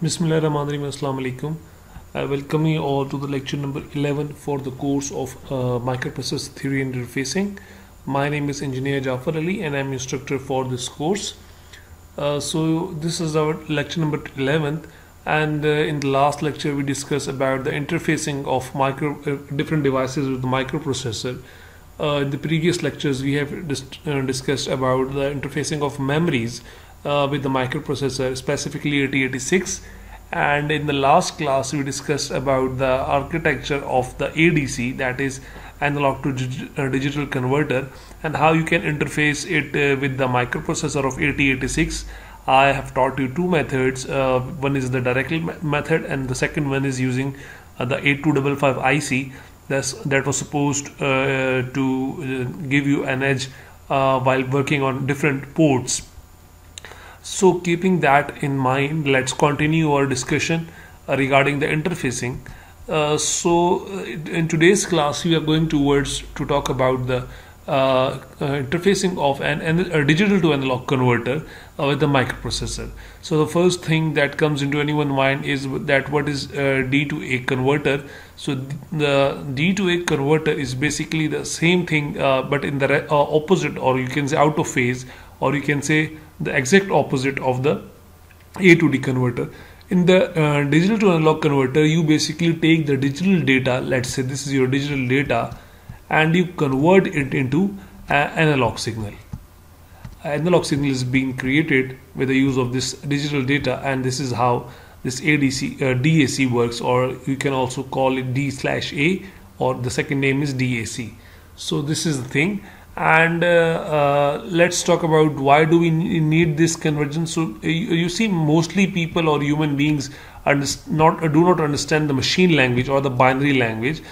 Bismillahirrahmanirrahim. Assalamu alaikum. I welcome you all to the lecture number 11 for the course of microprocessor theory and interfacing. My name is Engineer Jafar Ali and I'm instructor for this course. So this is our lecture number 11th, and in the last lecture we discussed about the interfacing of different devices with the microprocessor. In the previous lectures we have discussed about the interfacing of memories with the microprocessor, specifically 8086, and in the last class we discussed about the architecture of the ADC, that is analog to digital converter, and how you can interface it with the microprocessor of 8086. I have taught you two methods. One is the direct method and the second one is using the 8255 IC that was supposed to give you an edge while working on different ports. So keeping that in mind, let's continue our discussion regarding the interfacing. In today's class we are going to talk about the interfacing of a digital to analog converter with the microprocessor. So the first thing that comes into anyone's mind is that what is D to A converter. So the D to A converter is basically the same thing but in the opposite, or you can say out of phase, or you can say the exact opposite of the A to D converter. In the digital to analog converter, you basically take the digital data, let's say this is your digital data, and you convert it into an analog signal. Analog signal is being created with the use of this digital data, and this is how this DAC works, or you can also call it D/A, or the second name is DAC. So this is the thing. And let's talk about why do we need this convergence. So you see, mostly people or human beings do not understand the machine language or the binary language,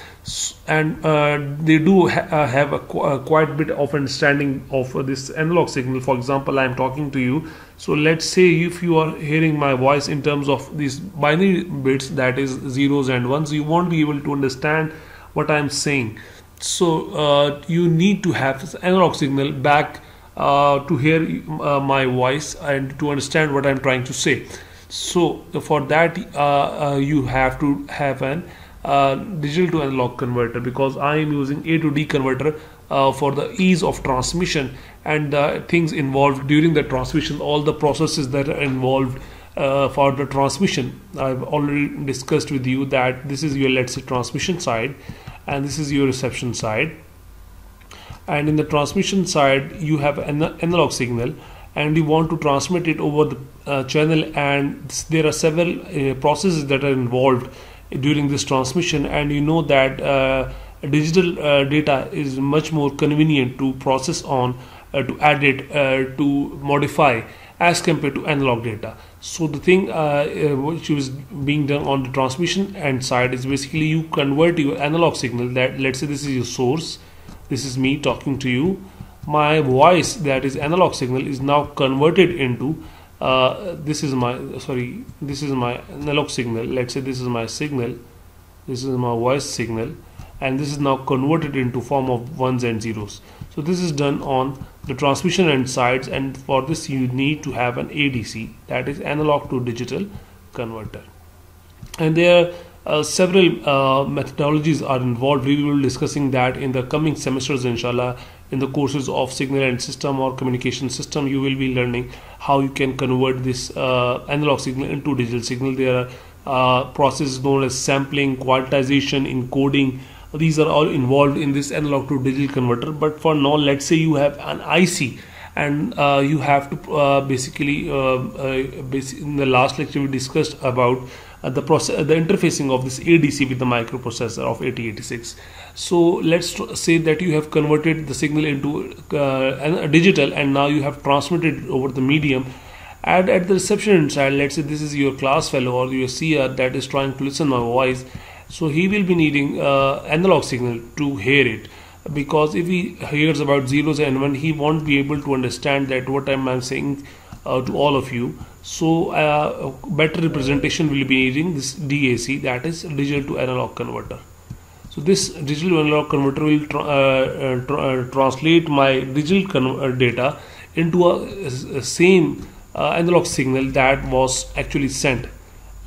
and they do have a quite bit of understanding of this analog signal. For example, I am talking to you, so let's say if you are hearing my voice in terms of these binary bits, that is zeros and ones, you won't be able to understand what I am saying. So you need to have analog signal back to hear my voice and to understand what I'm trying to say. So for that you have to have an digital to analog converter, because I am using A to D converter for the ease of transmission and the things involved during the transmission, all the processes that are involved for the transmission. I've already discussed with you that this is your, let's say, transmission side, and this is your reception side, and in the transmission side you have an analog signal and you want to transmit it over the channel, and there are several processes that are involved during this transmission, and you know that digital data is much more convenient to process on, to edit, to modify, as compared to analog data. So the thing which is being done on the transmission end side is basically you convert your analog signal, that let's say this is your source, this is me talking to you, my voice, that is analog signal, is now converted into this is my analog signal. Let's say this is my signal, this is my voice signal, and this is now converted into form of ones and zeros. So this is done on the transmission end sides, and for this you need to have an ADC, that is analog to digital converter. And there are several methodologies are involved. We will be discussing that in the coming semesters, inshallah. In the courses of signal and system or communication system, you will be learning how you can convert this analog signal into digital signal. There are processes known as sampling, quantization, encoding. These are all involved in this analog to digital converter. But for now, let's say you have an IC, and you have to basically in the last lecture we discussed about the interfacing of this ADC with the microprocessor of 8086. So let's say that you have converted the signal into digital, and now you have transmitted it over the medium. And at the reception side, let's say this is your class fellow or your seer that is trying to listen my voice. So he will be needing analog signal to hear it, because if he hears about zeros and one, he won't be able to understand that what I'm saying to all of you. So better representation will be needing this DAC, that is digital to analog converter. So this digital to analog converter will translate my digital data into a same analog signal that was actually sent.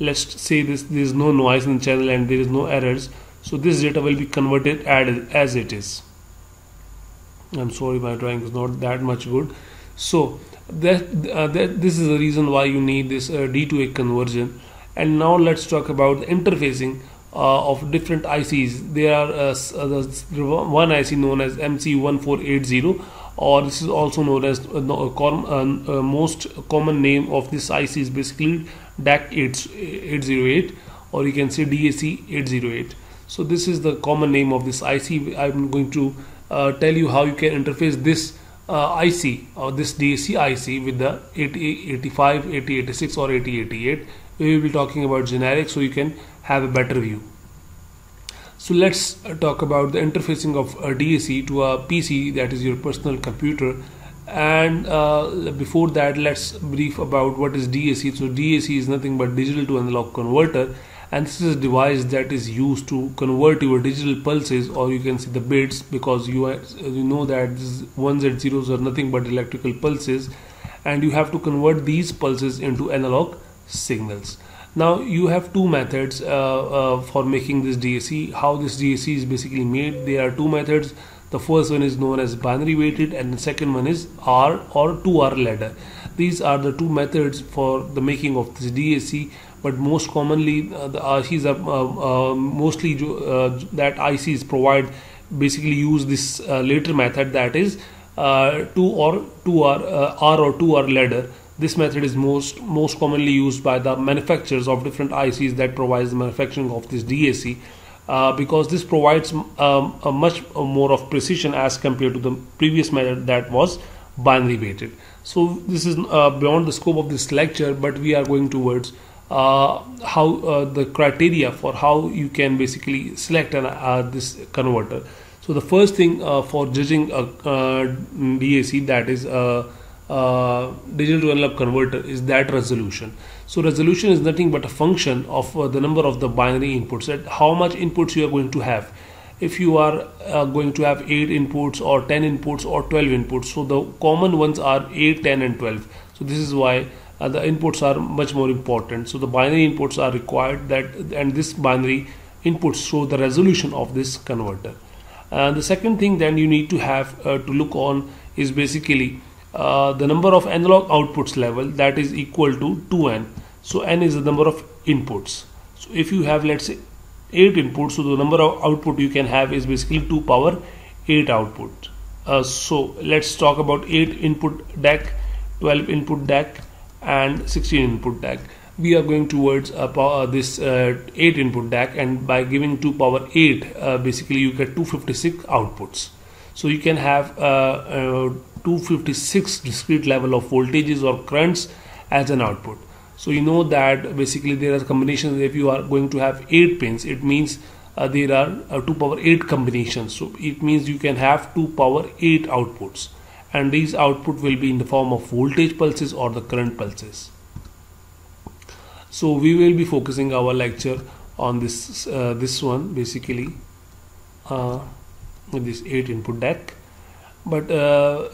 let's say this, there is no noise in the channel and there is no errors, so this data will be converted as it is. I'm sorry, my drawing is not that much good. So this is the reason why you need this D to A conversion. And now let's talk about the interfacing of different ICs. There are one IC known as MC1480, or this is also known as most common name of this IC is basically DAC 808, or you can say DAC 808. So this is the common name of this IC. I'm going to tell you how you can interface this IC or this DAC IC with the 8085, 8086 or 8088. We will be talking about generic so you can have a better view. So let's talk about the interfacing of a DAC to a PC, that is your personal computer. And before that, let's brief about what is DAC. So DAC is nothing but digital to analog converter, and this is a device that is used to convert your digital pulses, or you can see the bits, because you know that this ones and zeros are nothing but electrical pulses, and you have to convert these pulses into analog signals. Now you have two methods for making this DAC. How this DAC is basically made, there are two methods. The first one is known as binary weighted, and the second one is R or 2R ladder. These are the two methods for the making of this DAC, but most commonly the ICs are mostly that ICs provide basically use this later method, that is R or 2R ladder. This method is most commonly used by the manufacturers of different ICs that provides the manufacturing of this DAC, because this provides a much more of precision as compared to the previous method that was binary weighted. So this is beyond the scope of this lecture, but we are going towards how the criteria for how you can basically select this converter. So the first thing for judging a DAC, that is digital to analog converter, is that resolution. So resolution is nothing but a function of the number of the binary inputs, at how much inputs you are going to have. If you are going to have 8 inputs or 10 inputs or 12 inputs, so the common ones are 8, 10 and 12. So this is why the inputs are much more important. So the binary inputs are required, and this binary inputs show the resolution of this converter. The second thing then you need to have to look on is basically the number of analog outputs level, that is equal to 2n. So n is the number of inputs. So if you have, let's say, 8 inputs, so the number of output you can have is basically 2 power 8 output. So let's talk about 8 input DAC, 12 input DAC and 16 input DAC. We are going towards this 8 input DAC, and by giving 2 power 8 basically you get 256 outputs. So you can have 256 discrete level of voltages or currents as an output. So you know that basically there are combinations. If you are going to have 8 pins, it means there are 2 power 8 combinations. So it means you can have 2 power 8 outputs, and these output will be in the form of voltage pulses or the current pulses. So we will be focusing our lecture on this one basically with this 8 input DAC, but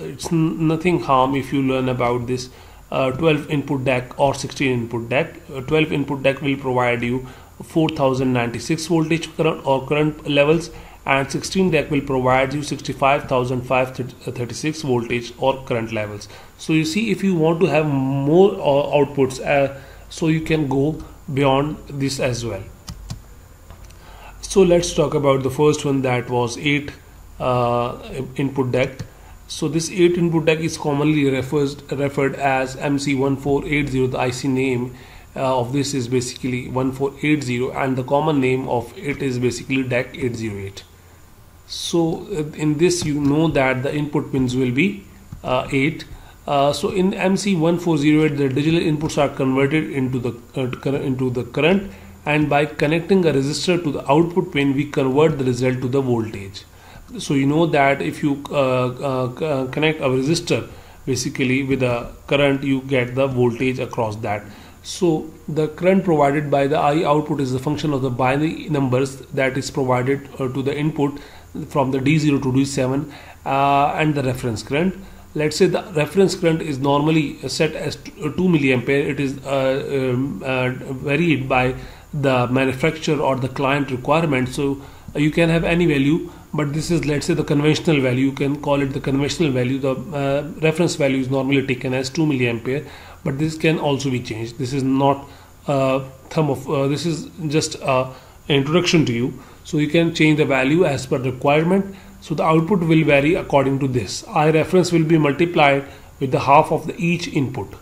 it's nothing harm if you learn about this 12 input DAC or 16 input DAC. 12 input DAC will provide you 4096 voltage current levels, and 16 DAC will provide you 65,536 voltage or current levels. So you see, if you want to have more outputs, so you can go beyond this as well. So let's talk about the first one, that was 8 input DAC. So this 8 input DAC is commonly referred as MC1480. The IC name of this is basically 1480, and the common name of it is basically DAC 808. So in this, you know that the input pins will be 8. So in MC1408, the digital inputs are converted into the current, and by connecting a resistor to the output pin, we convert the result to the voltage. So you know that if you connect a resistor basically with a current, you get the voltage across that. So the current provided by the I output is the function of the binary numbers that is provided to the input from the D0 to D7 and the reference current. let's say the reference current is normally set as 2 milliampere. It is varied by the manufacturer or the client requirement. So you can have any value, but this is, let's say, the conventional value. You can call it the conventional value. The reference value is normally taken as 2 milliampere, but this can also be changed. This is not this is just an introduction to you. So you can change the value as per requirement. So the output will vary according to this. I reference will be multiplied with the half of each input.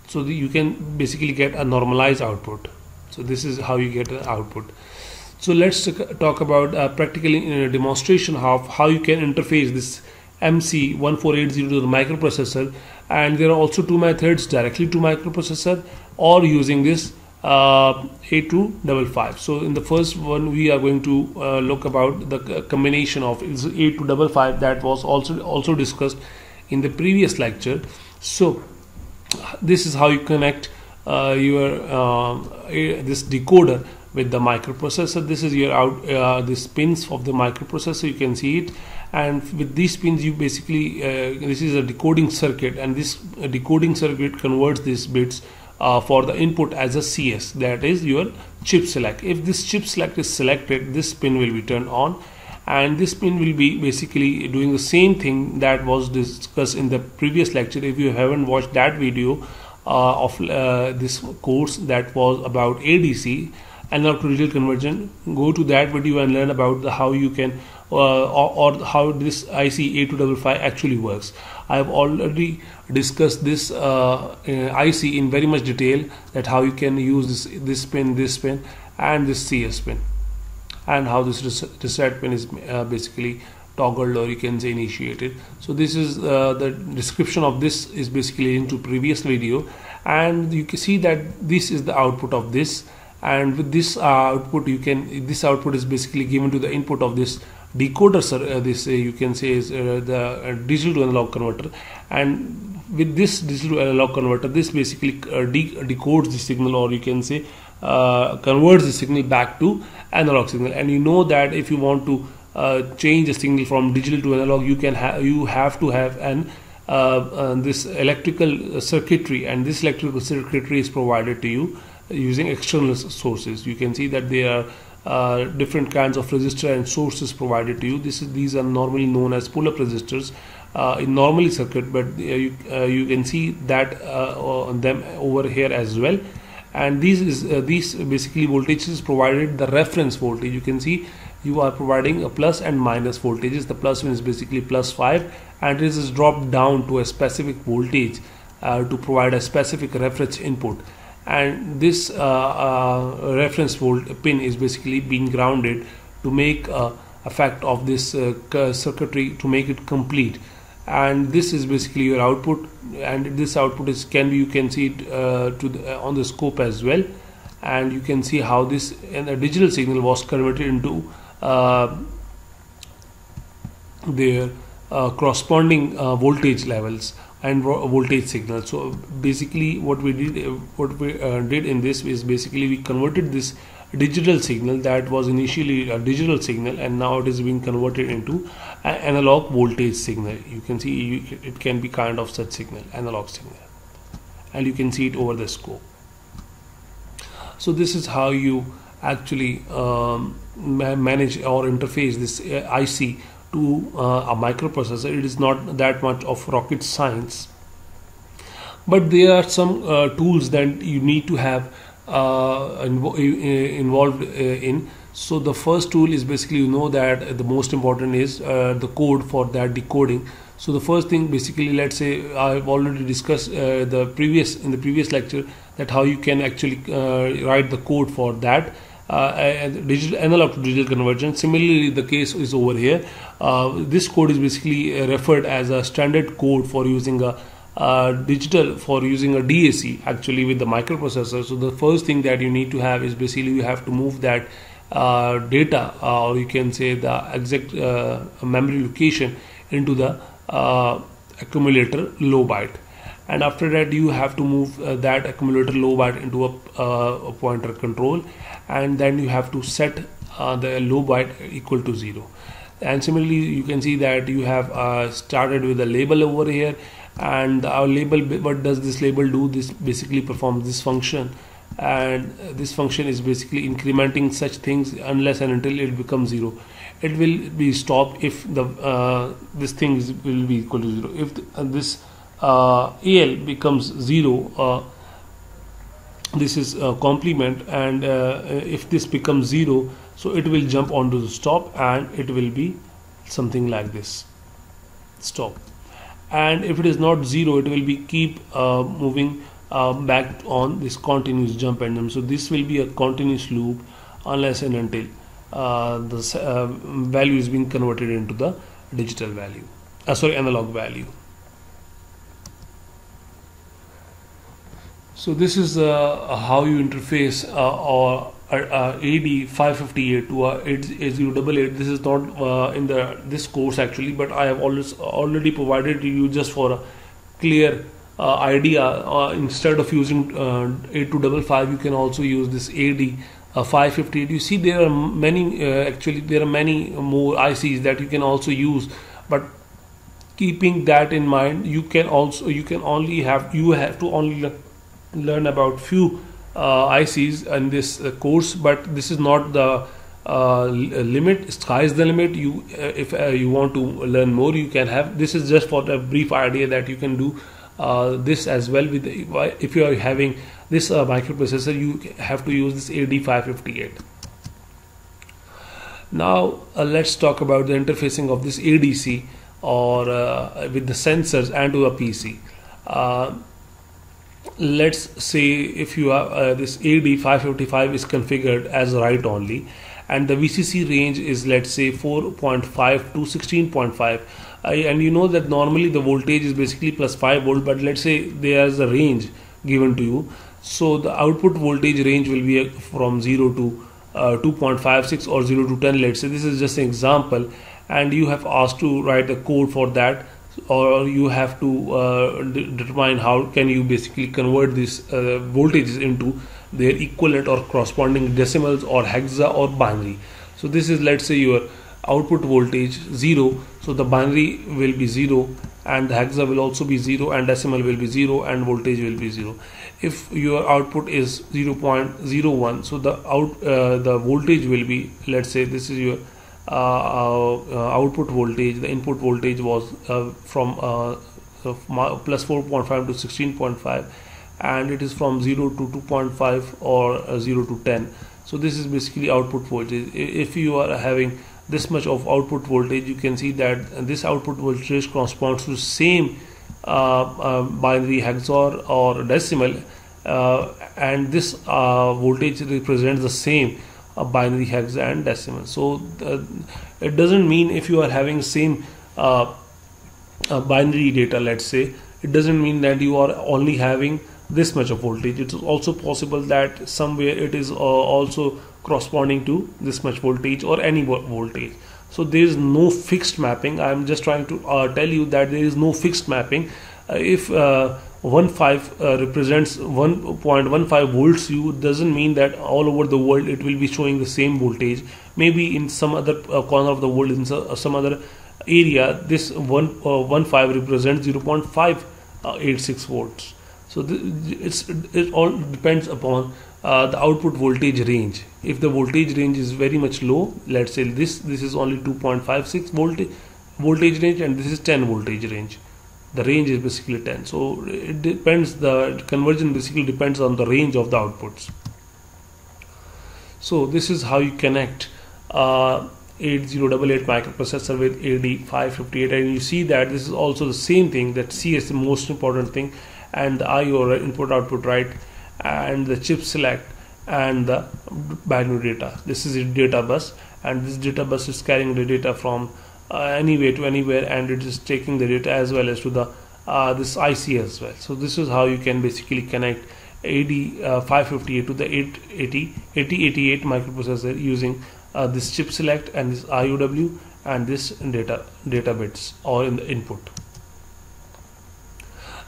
So you can basically get a normalized output. So this is how you get an output. So let's talk about practically in a demonstration of how you can interface this MC1480 to the microprocessor. And there are also two methods: directly to microprocessor or using this A255. So in the first one, we are going to look about the combination of A255 that was also discussed in the previous lecture. So this is how you connect this decoder with the microprocessor. This is your this pins of the microprocessor. You can see it, and with these pins you basically this is a decoding circuit, and this decoding circuit converts these bits for the input as a CS, that is your chip select. If this chip select is selected, this pin will be turned on, and this pin will be basically doing the same thing that was discussed in the previous lecture. If you haven't watched that video of this course that was about ADC, analog to digital conversion, go to that video and learn about how you can or how this IC A255 actually works. I have already discussed this IC in very much detail, that how you can use this pin, and this CS pin, and how this reset pin is basically toggled, or you can say initiated. So this is the description of this is basically into previous video, and you can see that this is the output of this. And with this output, this output is basically given to the input of this decoder. This you can say is the digital to analog converter, and with this digital to analog converter, this basically decodes the signal, or you can say converts the signal back to analog signal. And you know that if you want to change the signal from digital to analog, you have to have an this electrical circuitry, and this electrical circuitry is provided to you using external sources. You can see that there are different kinds of resistor and sources provided to you. These are normally known as pull-up resistors in normal circuit, but you can see that on them over here as well. And these basically voltages provided the reference voltage. You can see you are providing a plus and minus voltages. The plus one is basically +5, and it is dropped down to a specific voltage to provide a specific reference input. And this reference pin is basically being grounded to make effect of this circuitry, to make it complete. And this is basically your output, and this output you can see it on the scope as well. And you can see how this a digital signal was converted into their corresponding voltage levels and voltage signal. So basically what we did in this is basically we converted this digital signal that was initially a digital signal, and now it is being converted into an analog voltage signal. You can see it can be kind of such signal, analog signal, and you can see it over the scope. So this is how you actually manage or interface this IC to a microprocessor. It is not that much of rocket science, but there are some tools that you need to have involved in. So the first tool is basically, you know that the most important is the code for that decoding. So the first thing, basically, let's say I've already discussed in the previous lecture that how you can actually write the code for that digital analog to digital conversion. Similarly, the case is over here. This code is basically referred as a standard code for using a using a DAC actually with the microprocessor. So the first thing that you need to have is basically you have to move that data, or you can say the exact memory location, into the accumulator low byte. And after that you have to move that accumulator low byte into a pointer control, and then you have to set the low byte equal to 0. And similarly, you can see that you have started with a label over here, and our label, what does this label do? This basically performs this function, and this function is basically incrementing such things unless and until it becomes 0. It will be stopped if the this thing will be equal to 0. If this AL becomes 0, this is a complement, and if this becomes 0, so it will jump onto the stop, and it will be something like this, stop. And if it is not 0, it will be keep moving back on this continuous jump pendulum. So this will be a continuous loop unless and until the value is being converted into the digital value, analog value. So this is how you interface or AD558 to 8088. This is not in this course actually, but I have already provided you just for a clear idea. Instead of using 8255, you can also use this AD558. You see, there are many actually there are many more ICs that you can also use, but keeping that in mind, you have to only learn about few ICs in this course, but this is not the limit. Sky is the limit. If you want to learn more, you can have. This is just for a brief idea that you can do this as well. If you are having this microprocessor, you have to use this AD558. Now let's talk about the interfacing of this ADC or with the sensors and to a PC. Let's say if you have this AD555 is configured as write only, and the VCC range is, let's say, 4.5 to 16.5, and you know that normally the voltage is basically plus 5 volt, but let's say there is a range given to you, so the output voltage range will be from 0 to 2.56 or 0 to 10. Let's say this is just an example, and you have asked to write a code for that, or you have to determine how can you basically convert these voltages into their equivalent or corresponding decimals or hexa or binary. So this is, let's say, your output voltage 0, so the binary will be 0, and the hexa will also be 0, and decimal will be 0, and voltage will be 0. If your output is 0.01, so the voltage will be, let's say this is your output voltage. The input voltage was from plus 4.5 to 16.5, and it is from 0 to 2.5 or 0 to 10. So this is basically output voltage. If you are having this much of output voltage, you can see that this output voltage corresponds to same binary, hexa or decimal, and this voltage represents the same binary, hexa and decimal. So it doesn't mean if you are having same binary data, let's say, it doesn't mean that you are only having this much of voltage. It is also possible that somewhere it is also corresponding to this much voltage or any voltage. So there is no fixed mapping. I am just trying to tell you that there is no fixed mapping. If 1.5 represents 1.15 volts, you doesn't mean that all over the world it will be showing the same voltage. Maybe in some other corner of the world, in some other area, this 1.5 represents 0.586 volts. So it all depends upon the output voltage range. If the voltage range is very much low, let's say this is only 2.56 voltage range, and this is 10 voltage range. The range is basically 10. So it depends, the conversion basically depends on the range of the outputs. So this is how you connect 8088 microprocessor with AD558, and you see that this is also the same thing, that C is the most important thing, and the I, or input output write, and the chip select, and the binary data. This is a data bus, and this data bus is carrying the data from anywhere to anywhere, and it is taking the data as well as to the this IC as well. So this is how you can basically connect AD558 to the 8088 microprocessor using this chip select and this IOW and this data bits or in the input.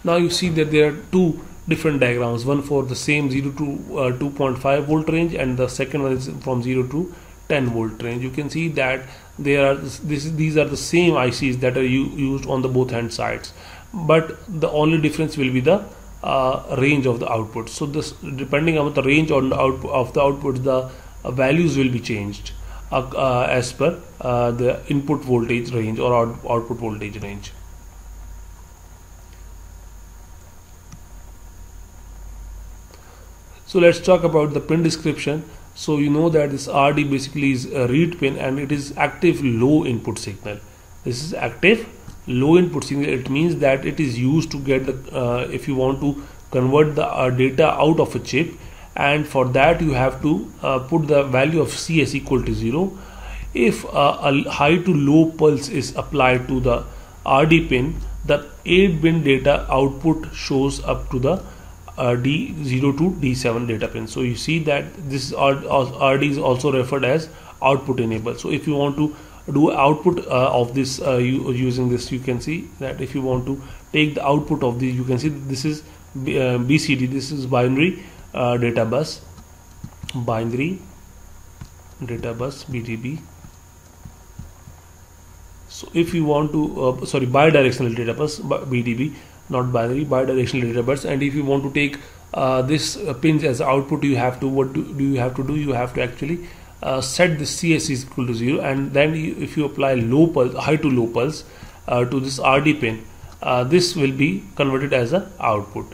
Now you see that there are two different diagrams, one for the same 0 to 2.5 volt range, and the second one is from 0 to 10 volt range. You can see that these are the same ICs that are used on the both hand sides, but the only difference will be the range of the output. So this, depending on the range on the output, the values will be changed as per the input voltage range or output voltage range. So let's talk about the pin description. So you know that this RD basically is a read pin, and it is active low input signal. This is active low input signal. It means that it is used to get the if you want to convert the data out of a chip, and for that you have to put the value of CS equal to 0. If a high to low pulse is applied to the RD pin, the 8-pin data output shows up to the D0 to D7 data pin. So you see that this RD is also referred as output enable. So if you want to do output of this using this, you can see that if you want to take the output of this, you can see this is BCD, this is binary data bus, BDB. So if you want to bidirectional data bus, BDB, not binary, bidirectional data bus. And if you want to take this pins as output, you have to, what do you have to do? You have to actually set the CS is equal to 0, and then if you apply low pulse, high to low pulse to this RD pin, this will be converted as a output.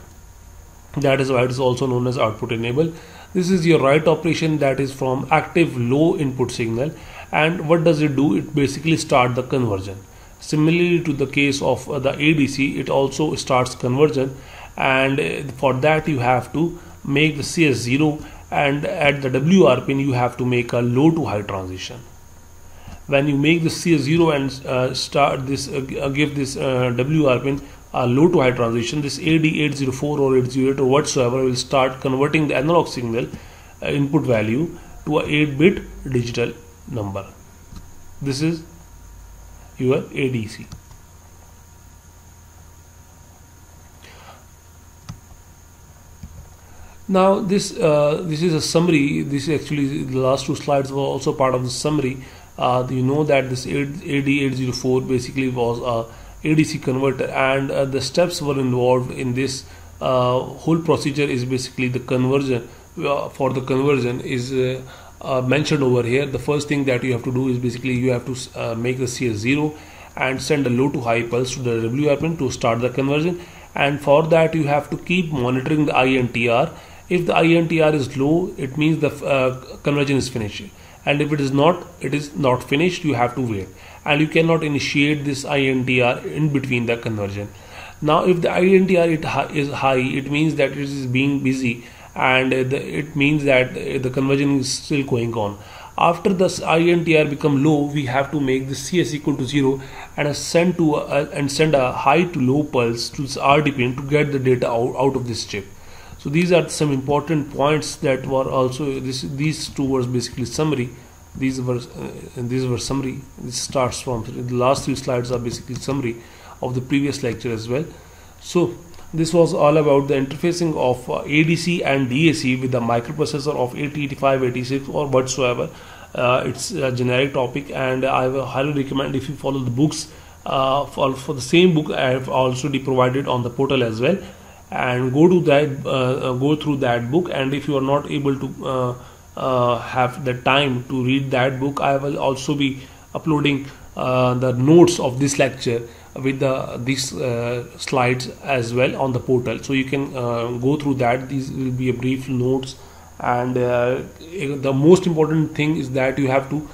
That is why it is also known as output enable. This is your write operation, that is from active low input signal. And what does it do? It basically start the conversion. Similarly to the case of the ADC, it also starts conversion, and for that you have to make the CS 0, and at the WR pin you have to make a low to high transition. When you make the CS 0 and start this give this WR pin a low to high transition, this AD804 or 808 or whatsoever will start converting the analog signal input value to a 8-bit digital number. This is your ADC. Now this is a summary. This is actually the last two slides were also part of the summary. You know that this AD804 basically was a ADC converter, and the steps were involved in this whole procedure is basically the conversion. For the conversion is mentioned over here. The first thing that you have to do is basically you have to make the CS 0 and send a low to high pulse to the WR pin to start the conversion, and for that you have to keep monitoring the INTR. If the INTR is low, it means the conversion is finished, and if it is not finished, you have to wait, and you cannot initiate this INTR in between the conversion. Now if the INTR is high, it means that it is being busy, and it means that the conversion is still going on. After the INTR become low, we have to make the CS equal to 0 and send a high to low pulse to this RD pin to get the data out of this chip. So these are some important points that were also these two were basically summary. These were summary. This starts from the last three slides are basically summary of the previous lecture as well. So this was all about the interfacing of ADC and DAC with the microprocessor of 8085, 86 or whatsoever. It's a generic topic, and I will highly recommend if you follow the books. For the same book, I have also provided on the portal as well, and go to that, go through that book. And if you are not able to have the time to read that book, I will also be uploading the notes of this lecture with these slides as well on the portal, so you can go through that. These will be a brief notes, and the most important thing is that you have to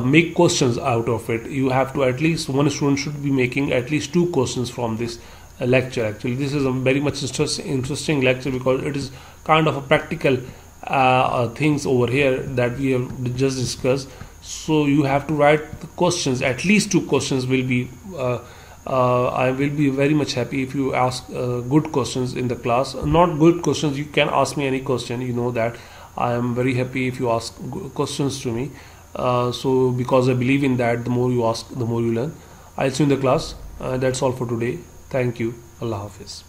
make questions out of it. You have to, at least one student should be making at least 2 questions from this lecture. Actually, this is a very much interesting lecture because it is kind of a practical things over here that we have just discussed. So you have to write the questions. At least 2 questions will be I will be very much happy if you ask good questions in the class. Not good questions, you can ask me any question. You know that I am very happy if you ask questions to me. So because I believe in that, the more you ask, the more you learn. I'll see you in the class. That's all for today. Thank you. Allah Hafiz.